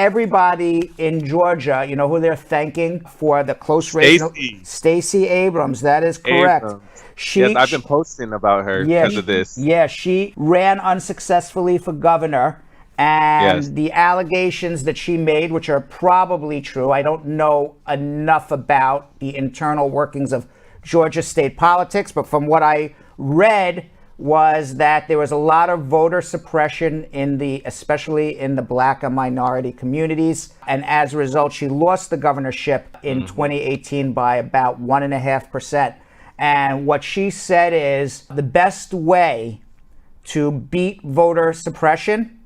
everybody in Georgia, you know who they're thanking for the close race? Stacey Abrams. That is correct. Abrams. Yes, I've been posting about her because of this. Yeah, she ran unsuccessfully for governor. And the allegations that she made, which are probably true, I don't know enough about the internal workings of Georgia state politics, but from what I read was that there was a lot of voter suppression especially in the Black and minority communities. And as a result, she lost the governorship in 2018 by about 1.5%. And what she said is the best way to beat voter suppression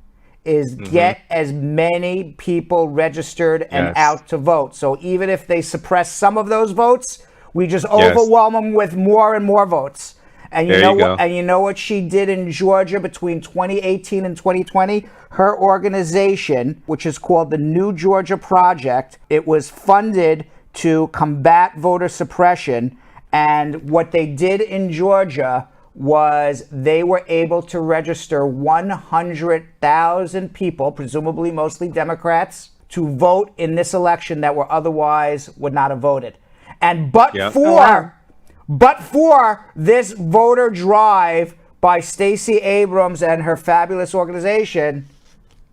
is get as many people registered and out to vote. So even if they suppress some of those votes, we just overwhelm them with more and more votes. And you know what she did in Georgia between 2018 and 2020? Her organization, which is called the New Georgia Project, it was funded to combat voter suppression. And what they did in Georgia was they were able to register 100,000 people, presumably mostly Democrats, to vote in this election that were otherwise would not have voted. And but for this voter drive by Stacey Abrams and her fabulous organization,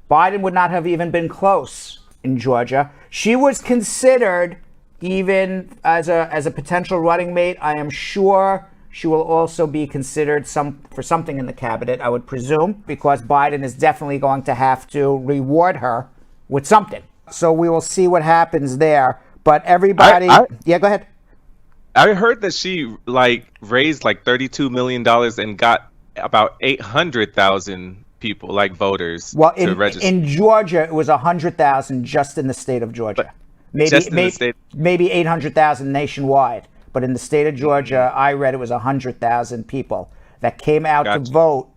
Biden would not have even been close in Georgia. She was considered even as a potential running mate. I am sure she will also be considered for something in the cabinet, I would presume, because Biden is definitely going to have to reward her with something. So we will see what happens there. But everybody, go ahead. I heard that she raised $32 million and got about 800,000 people, voters, to register. In Georgia, it was 100,000 just in the state of Georgia. Maybe 800,000 nationwide. But in the state of Georgia, I read it was 100,000 people that came out to vote,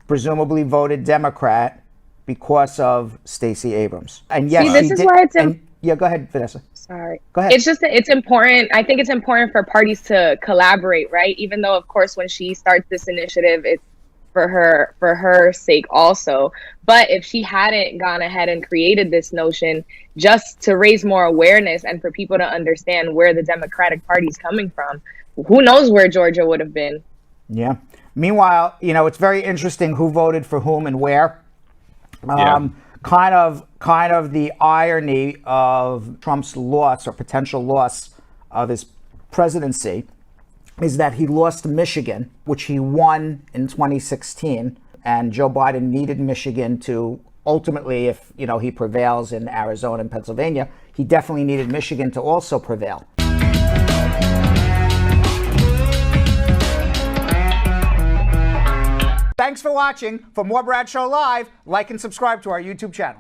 presumably voted Democrat because of Stacey Abrams. And yes, this is why it's go ahead, Vanessa. Sorry. Go ahead. It's important. I think it's important for parties to collaborate, right? Even though, of course, when she starts this initiative, it's for her sake also. But if she hadn't gone ahead and created this notion just to raise more awareness and for people to understand where the Democratic Party is coming from, who knows where Georgia would have been. Yeah. Meanwhile, it's very interesting who voted for whom and where. Kind of the irony of Trump's loss or potential loss of his presidency is that he lost Michigan, which he won in 2016, and Joe Biden needed Michigan to ultimately, if he prevails in Arizona and Pennsylvania, he definitely needed Michigan to also prevail. Thanks for watching. For more Brad Show Live, like and subscribe to our YouTube channel.